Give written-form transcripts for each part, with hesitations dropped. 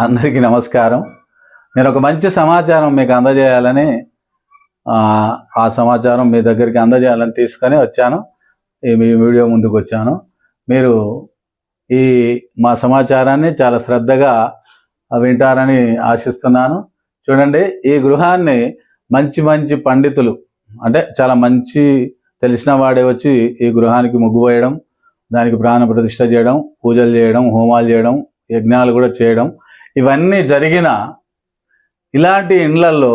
అందరికీ నమస్కారం. నేను ఒక మంచి సమాచారం మీకు అందజేయాలని ఆ సమాచారం మీ దగ్గరికి అందజేయాలని తీసుకొని వచ్చాను. మీ వీడియో ముందుకు వచ్చాను. మీరు మా సమాచారాన్ని చాలా శ్రద్ధగా వింటారని ఆశిస్తున్నాను. చూడండి, ఈ గృహాన్ని మంచి మంచి పండితులు, అంటే చాలా మంచి తెలిసిన వాడే వచ్చి ఈ గృహానికి ముగ్గు వేయడం, దానికి ప్రాణ ప్రతిష్ఠ చేయడం, పూజలు చేయడం, హోమాలు చేయడం, యజ్ఞాలు కూడా చేయడం, ఇవన్నీ జరిగిన ఇలాంటి ఇండ్లల్లో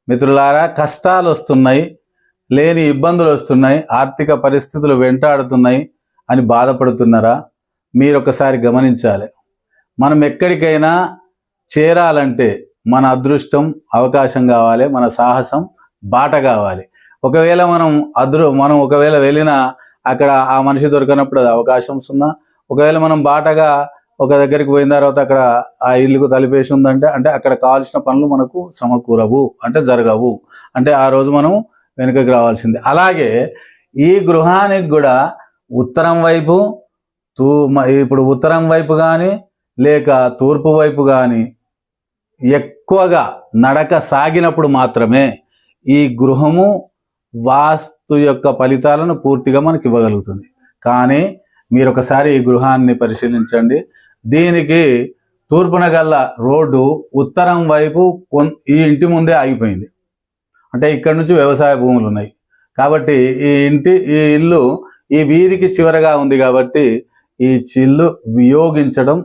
మిత్రులారా కష్టాలు వస్తున్నాయి, లేని ఇబ్బందులు వస్తున్నాయి, ఆర్థిక పరిస్థితులు వెంటాడుతున్నాయి అని బాధపడుతున్నారా? మీరు ఒకసారి గమనించాలి. మనం ఎక్కడికైనా చేరాలంటే మన అదృష్టం, అవకాశం కావాలి, మన సాహసం, బాట కావాలి. ఒకవేళ మనం ఒకవేళ వెళ్ళినా అక్కడ ఆ మనిషి దొరకనప్పుడు అది అవకాశం సున్నా. ఒకవేళ మనం బాటగా ఒక దగ్గరికి పోయిన తర్వాత అక్కడ ఆ ఇల్లుకు తలిపేసి ఉందంటే అంటే అక్కడ కావాల్సిన పనులు మనకు సమకూరవు, అంటే జరగవు, అంటే ఆ రోజు మనం వెనుకకి రావాల్సిందే. అలాగే ఈ గృహానికి కూడా ఉత్తరం వైపు ఇప్పుడు ఉత్తరం వైపు కానీ లేక తూర్పు వైపు కానీ ఎక్కువగా నడక సాగినప్పుడు మాత్రమే ఈ గృహము వాస్తు యొక్క ఫలితాలను పూర్తిగా మనకి ఇవ్వగలుగుతుంది. కానీ మీరు ఒకసారి ఈ గృహాన్ని పరిశీలించండి. దీనికి తూర్పున గల రోడ్డు ఉత్తరం వైపు ఈ ఇంటి ముందే ఆగిపోయింది. అంటే ఇక్కడ నుంచి వ్యవసాయ భూములు ఉన్నాయి కాబట్టి ఈ ఇల్లు ఈ వీధికి చివరగా ఉంది కాబట్టి ఈ ఇల్లు వియోగించడం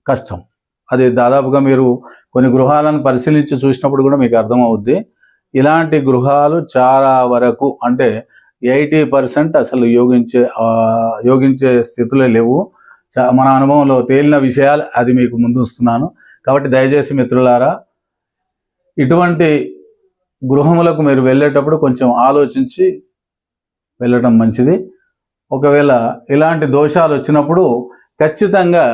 కష్టం. అది దాదాపుగా మీరు కొన్ని గృహాలను పరిశీలించి చూసినప్పుడు కూడా మీకు అర్థమవుద్ది. ఇలాంటి గృహాలు చాలా వరకు అంటే 80% అసలు యోగించే స్థితిలో లేవు. మన అనుభవంలో తేలిన విషయాలు అది మీకు ముందు వస్తున్నాను. కాబట్టి దయచేసి మిత్రులారా, ఇటువంటి గృహములకు మీరు వెళ్ళేటప్పుడు కొంచెం ఆలోచించి వెళ్ళటం మంచిది. ఒకవేళ ఇలాంటి దోషాలు వచ్చినప్పుడు ఖచ్చితంగా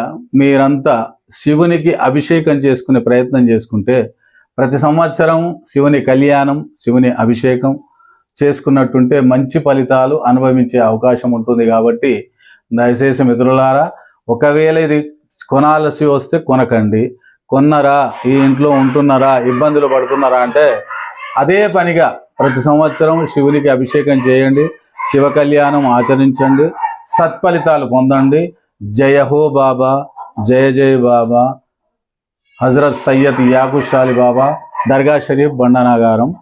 మీరంతా శివునికి అభిషేకం చేసుకునే ప్రయత్నం చేసుకుంటే ప్రతి సంవత్సరం శివుని కళ్యాణం, శివుని అభిషేకం చేసుకున్నట్టుంటే మంచి ఫలితాలు అనుభవించే అవకాశం ఉంటుంది. కాబట్టి దయచేసి మిత్రులారా, ఒకవేళ ఇది కొనాల్సి వస్తే కొనకండి. కొన్నరా, ఈ ఇంట్లో ఉంటున్నారా, ఇబ్బందులు పడుతున్నారా అంటే అదే పనిగా ప్రతి సంవత్సరం శివునికి అభిషేకం చేయండి, శివ కళ్యాణం ఆచరించండి, సత్ఫలితాలు పొందండి. జయ హో బాబా, జయ జయ బాబా, హజరత్ సయ్యద్ యాకూబ్ షాలి బాబా, దర్గా షరీఫ్, బండనాగారం.